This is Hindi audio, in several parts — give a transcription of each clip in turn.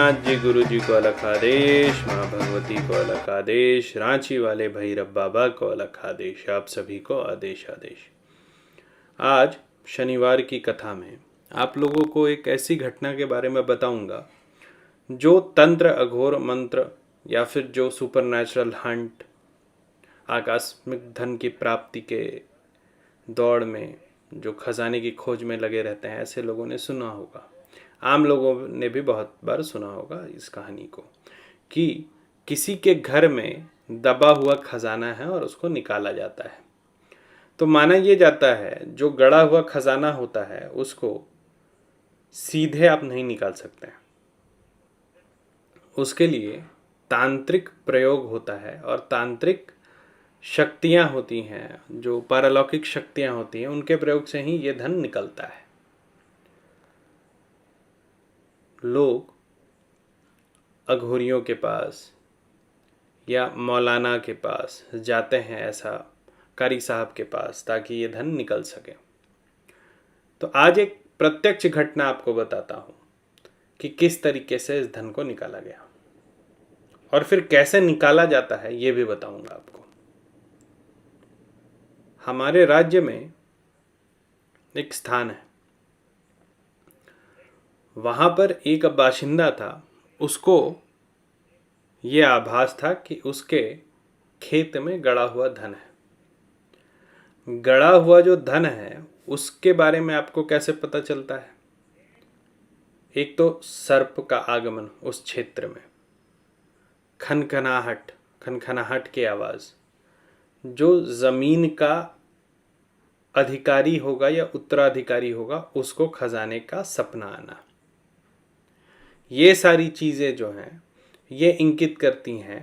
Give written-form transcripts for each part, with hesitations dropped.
नाथ जी गुरु जी को अलग आदेश, माँ भगवती को अलग आदेश, रांची वाले भैरव बाबा को अलग आदेश, आप सभी को आदेश आदेश। आज शनिवार की कथा में आप लोगों को एक ऐसी घटना के बारे में बताऊंगा जो तंत्र, अघोर, मंत्र या फिर जो सुपरनैचुरल हंट, आकस्मिक धन की प्राप्ति के दौड़ में जो खजाने की खोज में लगे रहते हैं, ऐसे लोगों ने सुना होगा। आम लोगों ने भी बहुत बार सुना होगा इस कहानी को कि किसी के घर में दबा हुआ खजाना है और उसको निकाला जाता है। तो माना यह जाता है जो गड़ा हुआ खजाना होता है उसको सीधे आप नहीं निकाल सकते हैं, उसके लिए तांत्रिक प्रयोग होता है और तांत्रिक शक्तियां होती हैं, जो पारलौकिक शक्तियां होती हैं, उनके प्रयोग से ही ये धन निकलता है। लोग अघोरियों के पास या मौलाना के पास जाते हैं, ऐसा कारी साहब के पास, ताकि ये धन निकल सके। तो आज एक प्रत्यक्ष घटना आपको बताता हूं कि किस तरीके से इस धन को निकाला गया और फिर कैसे निकाला जाता है ये भी बताऊंगा आपको। हमारे राज्य में एक स्थान है, वहां पर एक बाशिंदा था। उसको ये आभास था कि उसके खेत में गड़ा हुआ धन है। गड़ा हुआ जो धन है उसके बारे में आपको कैसे पता चलता है? एक तो सर्प का आगमन उस क्षेत्र में, खनखनाहट की आवाज, जो जमीन का अधिकारी होगा या उत्तराधिकारी होगा उसको खजाने का सपना आना, ये सारी चीजें जो हैं ये इंगित करती हैं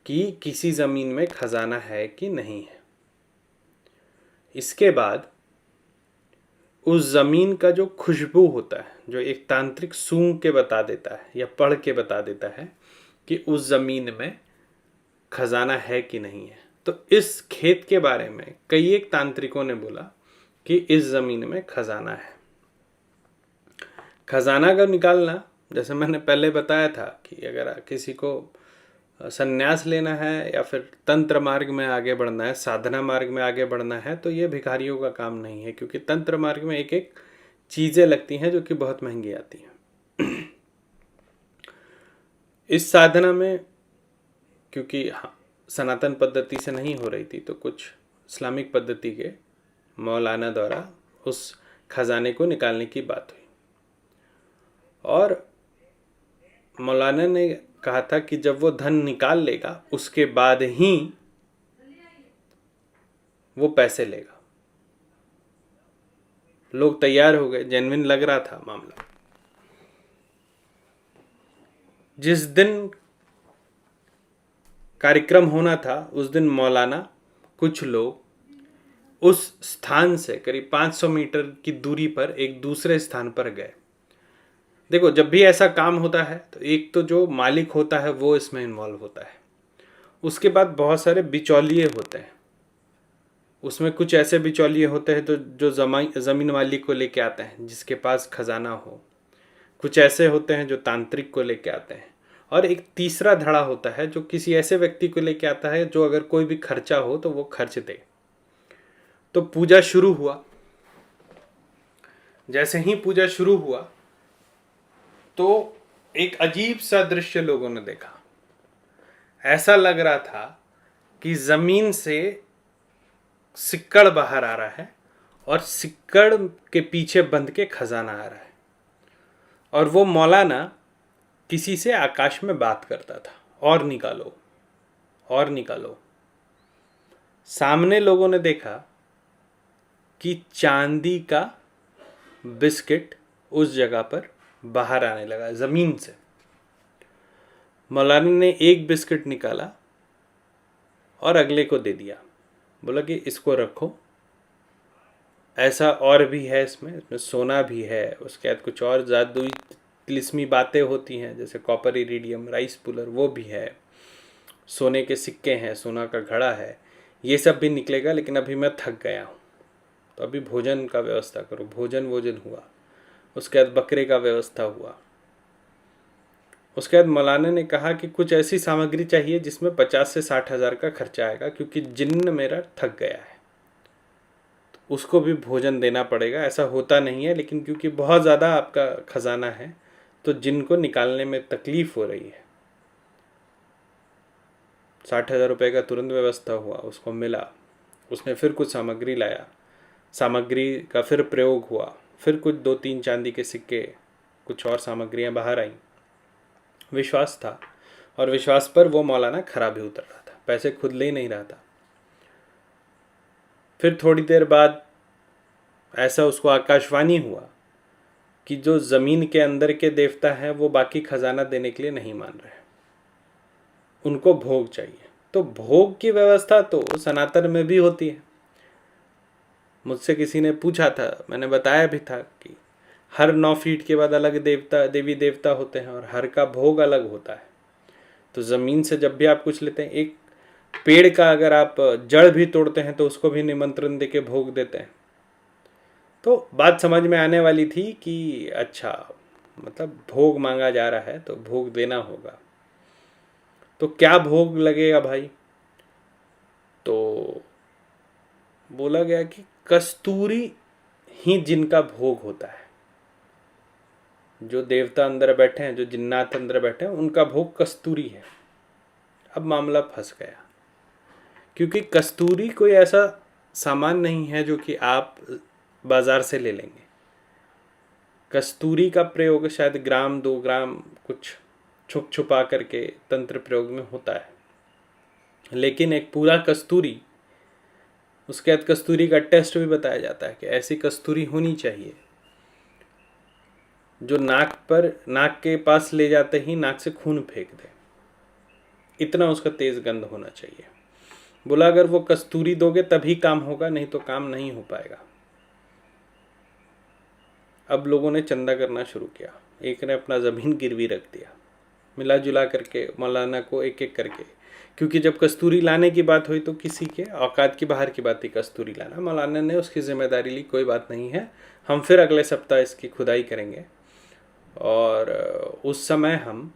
कि किसी जमीन में खजाना है कि नहीं है। इसके बाद उस जमीन का जो खुशबू होता है, जो एक तांत्रिक सूंघ के बता देता है या पढ़ के बता देता है कि उस जमीन में खजाना है कि नहीं है। तो इस खेत के बारे में कई एक तांत्रिकों ने बोला कि इस जमीन में खजाना है। खजाना का निकालना, जैसे मैंने पहले बताया था कि अगर किसी को संन्यास लेना है या फिर तंत्र मार्ग में आगे बढ़ना है, साधना मार्ग में आगे बढ़ना है, तो ये भिखारियों का काम नहीं है, क्योंकि तंत्र मार्ग में एक एक चीजें लगती हैं जो कि बहुत महंगी आती हैं। इस साधना में क्योंकि सनातन पद्धति से नहीं हो रही थी, तो कुछ इस्लामिक पद्धति के मौलाना द्वारा उस खजाने को निकालने की बात हुई और मौलाना ने कहा था कि जब वो धन निकाल लेगा उसके बाद ही वो पैसे लेगा। लोग तैयार हो गए, जेन्युइन लग रहा था मामला। जिस दिन कार्यक्रम होना था उस दिन मौलाना, कुछ लोग उस स्थान से करीब 500 मीटर की दूरी पर एक दूसरे स्थान पर गए। देखो, जब भी ऐसा काम होता है तो एक तो जो मालिक होता है वो इसमें इन्वॉल्व होता है, उसके बाद बहुत सारे बिचौलिए होते हैं। उसमें कुछ ऐसे बिचौलिए होते हैं तो जो ज़मीन मालिक को लेके आते हैं जिसके पास खजाना हो, कुछ ऐसे होते हैं जो तांत्रिक को लेके आते हैं, और एक तीसरा धड़ा होता है जो किसी ऐसे व्यक्ति को लेके आता है जो अगर कोई भी खर्चा हो तो वो खर्च दे। तो पूजा शुरू हुआ। जैसे ही पूजा शुरू हुआ तो एक अजीब सा दृश्य लोगों ने देखा। ऐसा लग रहा था कि जमीन से सिक्कड़ बाहर आ रहा है और सिक्कड़ के पीछे बंध के खजाना आ रहा है, और वो मौलाना किसी से आकाश में बात करता था, और निकालो और निकालो। सामने लोगों ने देखा कि चांदी का बिस्किट उस जगह पर बाहर आने लगा जमीन से। मौलाना ने एक बिस्किट निकाला और अगले को दे दिया, बोला कि इसको रखो, ऐसा और भी है, इसमें सोना भी है। उसके बाद कुछ और जादुई तिलिस्मी बातें होती हैं, जैसे कॉपर इरिडियम, राइस पुलर, वो भी है, सोने के सिक्के हैं, सोना का घड़ा है, ये सब भी निकलेगा। लेकिन अभी मैं थक गया हूँ, तो अभी भोजन का व्यवस्था करो। भोजन हुआ। उसके बाद बकरे का व्यवस्था हुआ। उसके बाद मौलाना ने कहा कि कुछ ऐसी सामग्री चाहिए जिसमें 50 से 60 हज़ार का खर्चा आएगा, क्योंकि जिन्न मेरा थक गया है, तो उसको भी भोजन देना पड़ेगा। ऐसा होता नहीं है, लेकिन क्योंकि बहुत ज़्यादा आपका खजाना है तो जिन्न को निकालने में तकलीफ हो रही है। 60,000 रुपये का तुरंत व्यवस्था हुआ, उसको मिला। उसने फिर कुछ सामग्री लाया, सामग्री का फिर प्रयोग हुआ, फिर कुछ 2-3 चांदी के सिक्के, कुछ और सामग्रियां बाहर आई। विश्वास था, और विश्वास पर वो मौलाना खरा भी उतर रहा था, पैसे खुद ले ही नहीं रहा था। फिर थोड़ी देर बाद ऐसा उसको आकाशवाणी हुआ कि जो ज़मीन के अंदर के देवता हैं वो बाकी खजाना देने के लिए नहीं मान रहे, उनको भोग चाहिए। तो भोग की व्यवस्था तो सनातन में भी होती है। मुझसे किसी ने पूछा था, मैंने बताया भी था कि हर 9 फीट के बाद अलग देवी देवता होते हैं और हर का भोग अलग होता है। तो ज़मीन से जब भी आप कुछ लेते हैं, एक पेड़ का अगर आप जड़ भी तोड़ते हैं तो उसको भी निमंत्रण देके भोग देते हैं। तो बात समझ में आने वाली थी कि अच्छा, मतलब भोग मांगा जा रहा है तो भोग देना होगा। तो क्या भोग लगेगा भाई? तो बोला गया कि कस्तूरी ही जिनका भोग होता है। जो देवता अंदर बैठे हैं, जो जिन्नात अंदर बैठे हैं, उनका भोग कस्तूरी है। अब मामला फंस गया, क्योंकि कस्तूरी कोई ऐसा सामान नहीं है जो कि आप बाजार से ले लेंगे। कस्तूरी का प्रयोग शायद ग्राम 2 ग्राम कुछ छुप छुपा करके तंत्र प्रयोग में होता है, लेकिन एक पूरा कस्तूरी, उसके बाद कस्तूरी का टेस्ट भी बताया जाता है कि ऐसी कस्तूरी होनी चाहिए जो नाक के पास ले जाते ही नाक से खून फेंक दे, इतना उसका तेज गंध होना चाहिए। बोला अगर वो कस्तूरी दोगे तभी काम होगा, नहीं तो काम नहीं हो पाएगा। अब लोगों ने चंदा करना शुरू किया। एक ने अपना ज़मीन गिरवी रख दिया, मिला जुला करके मौलाना को एक एक करके, क्योंकि जब कस्तूरी लाने की बात हुई तो किसी के औकात की बाहर की बात थी कस्तूरी लाना। मौलाना ने उसकी जिम्मेदारी ली, कोई बात नहीं है, हम फिर अगले सप्ताह इसकी खुदाई करेंगे और उस समय हम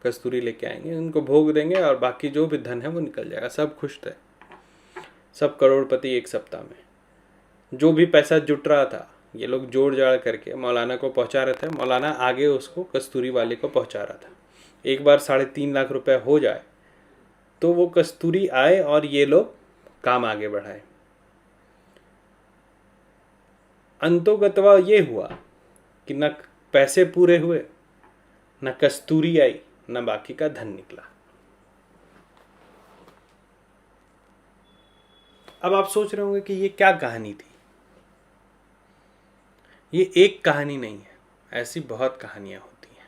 कस्तूरी लेके आएंगे, उनको भोग देंगे और बाकी जो भी धन है वो निकल जाएगा। सब खुश थे, सब करोड़पति एक सप्ताह में। जो भी पैसा जुट रहा था ये लोग जोड़ जाड़ करके मौलाना को पहुंचा रहे थे। मौलाना आगे उसको कस्तूरी वाले को पहुंचा रहा था। एक बार 3.5 लाख रुपए हो जाए तो वो कस्तूरी आए और ये लोग काम आगे बढ़ाए। अंतोगतवा ये हुआ कि न पैसे पूरे हुए, न कस्तूरी आई, न बाकी का धन निकला। अब आप सोच रहे होंगे कि ये क्या कहानी थी। ये एक कहानी नहीं है, ऐसी बहुत कहानियां होती हैं,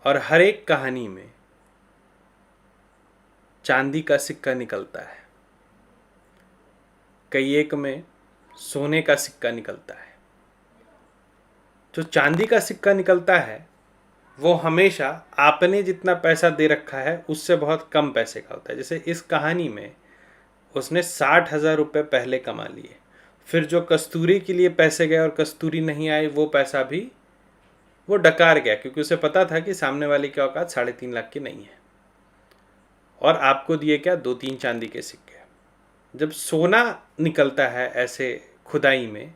और हर एक कहानी में चांदी का सिक्का निकलता है, कई एक में सोने का सिक्का निकलता है। जो चांदी का सिक्का निकलता है वो हमेशा आपने जितना पैसा दे रखा है उससे बहुत कम पैसे का होता है। जैसे इस कहानी में उसने 60,000 रुपये पहले कमा लिए, फिर जो कस्तूरी के लिए पैसे गए और कस्तूरी नहीं आई, वो पैसा भी वो डकार गया, क्योंकि उसे पता था कि सामने वाले की औकात 3.5 लाख की नहीं है। और आपको दिए क्या, 2-3 चांदी के सिक्के। जब सोना निकलता है ऐसे खुदाई में,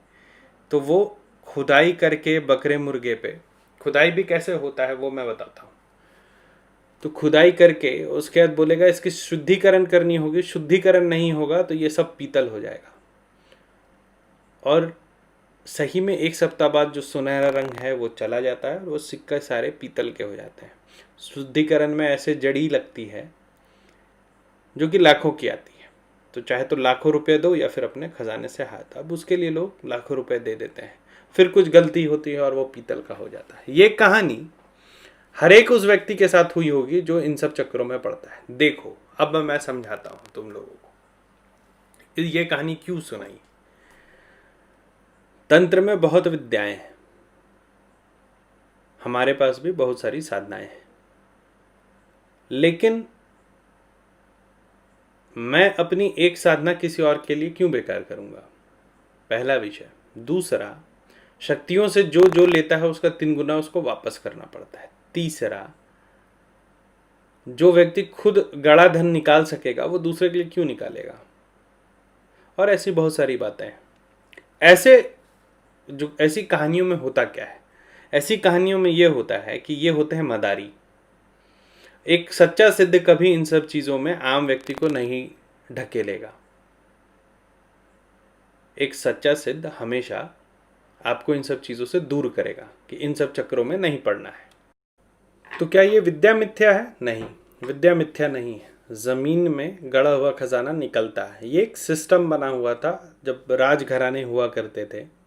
तो वो खुदाई करके बकरे मुर्गे पे, खुदाई भी कैसे होता है वो मैं बताता हूँ। तो खुदाई करके उसके बाद बोलेगा इसकी शुद्धिकरण करनी होगी, शुद्धिकरण नहीं होगा तो ये सब पीतल हो जाएगा। और सही में 1 सप्ताह बाद जो सुनहरा रंग है वो चला जाता है और वो सिक्के सारे पीतल के हो जाते हैं। शुद्धिकरण में ऐसे जड़ी लगती है जो कि लाखों की आती है, तो चाहे तो लाखों रुपए दो या फिर अपने खजाने से हाथ। अब उसके लिए लोग लाखों रुपए दे देते हैं, फिर कुछ गलती होती है और वो पीतल का हो जाता है। ये कहानी हर एक उस व्यक्ति के साथ हुई होगी जो इन सब चक्करों में पड़ता है। देखो अब मैं समझाता हूं तुम लोगों को ये कहानी क्यों सुनाई। तंत्र में बहुत विद्याएं हैं, हमारे पास भी बहुत सारी साधनाएं हैं, लेकिन मैं अपनी एक साधना किसी और के लिए क्यों बेकार करूंगा, पहला विषय। दूसरा, शक्तियों से जो जो लेता है उसका 3 गुना उसको वापस करना पड़ता है। तीसरा, जो व्यक्ति खुद गड़ा धन निकाल सकेगा वो दूसरे के लिए क्यों निकालेगा। और ऐसी बहुत सारी बातें हैं। ऐसी कहानियों में होता क्या है, ऐसी कहानियों में ये होता है कि ये होते हैं मदारी। एक सच्चा सिद्ध कभी इन सब चीजों में आम व्यक्ति को नहीं ढकेलेगा। एक सच्चा सिद्ध हमेशा आपको इन सब चीजों से दूर करेगा कि इन सब चक्रों में नहीं पड़ना है। तो क्या ये विद्या मिथ्या है? नहीं, विद्या मिथ्या नहीं है। जमीन में गड़ा हुआ खजाना निकलता है। ये एक सिस्टम बना हुआ था जब राजघराने हुआ करते थे,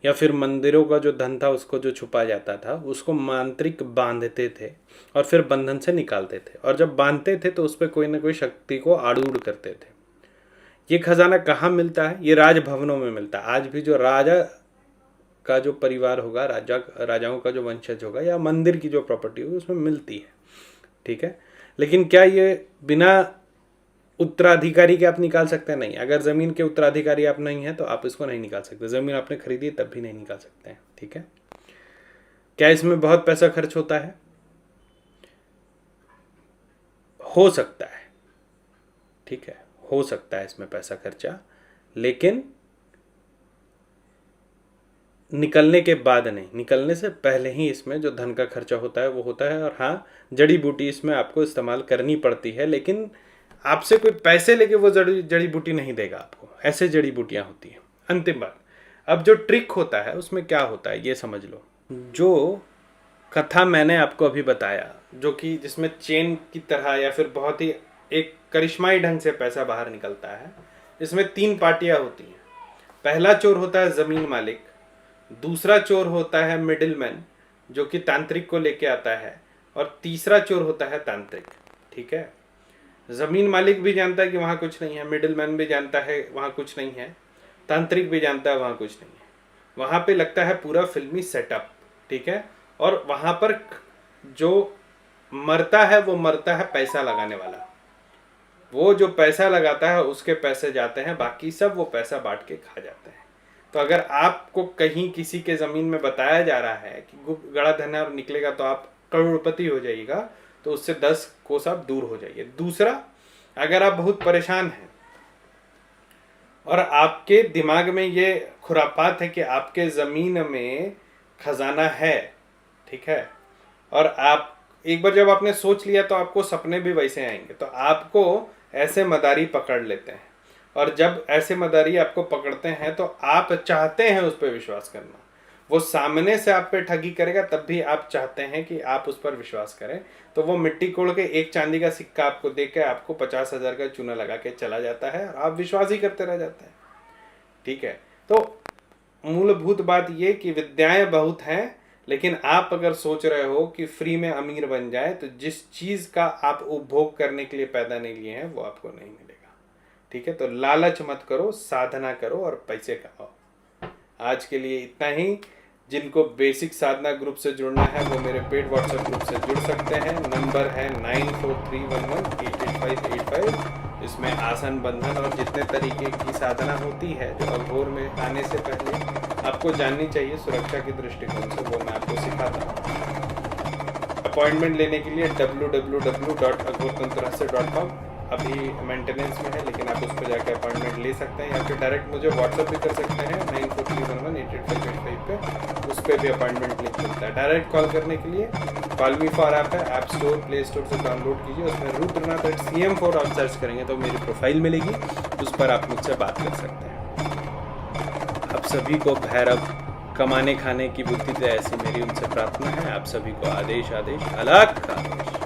या फिर मंदिरों का जो धन था उसको जो छुपा जाता था उसको मांत्रिक बांधते थे और फिर बंधन से निकालते थे। और जब बांधते थे तो उस पर कोई ना कोई शक्ति को आड़ूड़ करते थे। ये खजाना कहाँ मिलता है? ये राजभवनों में मिलता है। आज भी जो राजा का जो परिवार होगा, राजाओं का जो वंशज होगा, या मंदिर की जो प्रॉपर्टी होगी उसमें मिलती है। ठीक है, लेकिन क्या ये बिना उत्तराधिकारी के आप निकाल सकते हैं? नहीं। अगर जमीन के उत्तराधिकारी आप नहीं है तो आप इसको नहीं निकाल सकते। जमीन आपने खरीदी तब भी नहीं निकाल सकते हैं। ठीक है, क्या इसमें बहुत पैसा खर्च होता है? हो सकता है, ठीक है, हो सकता है इसमें पैसा खर्चा, लेकिन निकलने के बाद नहीं, निकलने से पहले ही इसमें जो धन का खर्चा होता है वो होता है। और हाँ, जड़ी बूटी इसमें आपको इस्तेमाल करनी पड़ती है, लेकिन आपसे कोई पैसे लेके वो जड़ी बूटी नहीं देगा आपको। ऐसे जड़ी बूटियां होती हैं। अंतिम बात, अब जो ट्रिक होता है उसमें क्या होता है ये समझ लो। जो कथा मैंने आपको अभी बताया, जो कि जिसमें चेन की तरह या फिर बहुत ही एक करिश्माई ढंग से पैसा बाहर निकलता है, इसमें 3 पार्टियां होती हैं। पहला चोर होता है जमीन मालिक, दूसरा चोर होता है मिडिलमैन जो कि तांत्रिक को लेके आता है, और तीसरा चोर होता है तांत्रिक। ठीक है, जमीन मालिक भी जानता है कि वहां कुछ नहीं है, मिडिलमैन भी जानता है वहां कुछ नहीं है, तांत्रिक भी जानता है वहां कुछ नहीं है। वहां पे लगता है पूरा फिल्मी सेटअप। ठीक है, और वहां पर जो मरता है वो मरता है पैसा लगाने वाला। वो जो पैसा लगाता है उसके पैसे जाते हैं, बाकी सब वो पैसा बांट के खा जाते हैं। तो अगर आपको कहीं किसी के जमीन में बताया जा रहा है कि गड़ा धन और निकलेगा तो आप करोड़पति हो जाइएगा, तो उससे 10 कोस आप दूर हो जाइए। दूसरा, अगर आप बहुत परेशान हैं और आपके दिमाग में ये खुरापात है कि आपके जमीन में खजाना है, ठीक है, और आप एक बार जब आपने सोच लिया तो आपको सपने भी वैसे आएंगे। तो आपको ऐसे मदारी पकड़ लेते हैं, और जब ऐसे मदारी आपको पकड़ते हैं तो आप चाहते हैं उस पर विश्वास करना। वो सामने से आप पे ठगी करेगा तब भी आप चाहते हैं कि आप उस पर विश्वास करें। तो वो मिट्टी कोड़ के एक चांदी का सिक्का आपको दे के आपको 50,000 का चूना लगा के चला जाता है, और आप विश्वास ही करते रह जाते हैं। ठीक है, तो मूलभूत बात ये कि विद्याएं बहुत हैं, लेकिन आप अगर सोच रहे हो कि फ्री में अमीर बन जाए तो जिस चीज का आप उपभोग करने के लिए पैदा नहीं लिए हैं वो आपको नहीं मिलेगा। ठीक है, तो लालच मत करो, साधना करो और पैसे कमाओ। आज के लिए इतना ही। जिनको बेसिक साधना ग्रुप से जुड़ना है वो मेरे पेड व्हाट्सएप ग्रुप से जुड़ सकते हैं। नंबर है 9431188585। इसमें आसन, बंधन और जितने तरीके की साधना होती है जो अघोर में आने से पहले आपको जाननी चाहिए सुरक्षा की दृष्टिकोण से, वो मैं आपको सिखाता हूँ। अपॉइंटमेंट लेने के लिए www.aghortantrahasya.com अभी मेंटेनेंस में है, लेकिन आप उस पर जाकर अपॉइंटमेंट ले सकते हैं, या फिर डायरेक्ट मुझे व्हाट्सएप भी कर सकते हैं 9431188585 पे। उस पर भी अपॉइंटमेंट लिंक मिलता है। डायरेक्ट कॉल करने के लिए कॉल मी फॉर ऐप है, ऐप स्टोर, प्ले स्टोर से डाउनलोड कीजिए। उसमें rudranath@cm4 आप सर्च करेंगे तो मेरी प्रोफाइल मिलेगी, उस पर आप मुझसे बात कर सकते हैं। आप सभी को भैरव कमाने खाने की बुद्धि दे, ऐसी मेरी उनसे प्रार्थना है। आप सभी को आदेश, अलग आदेश।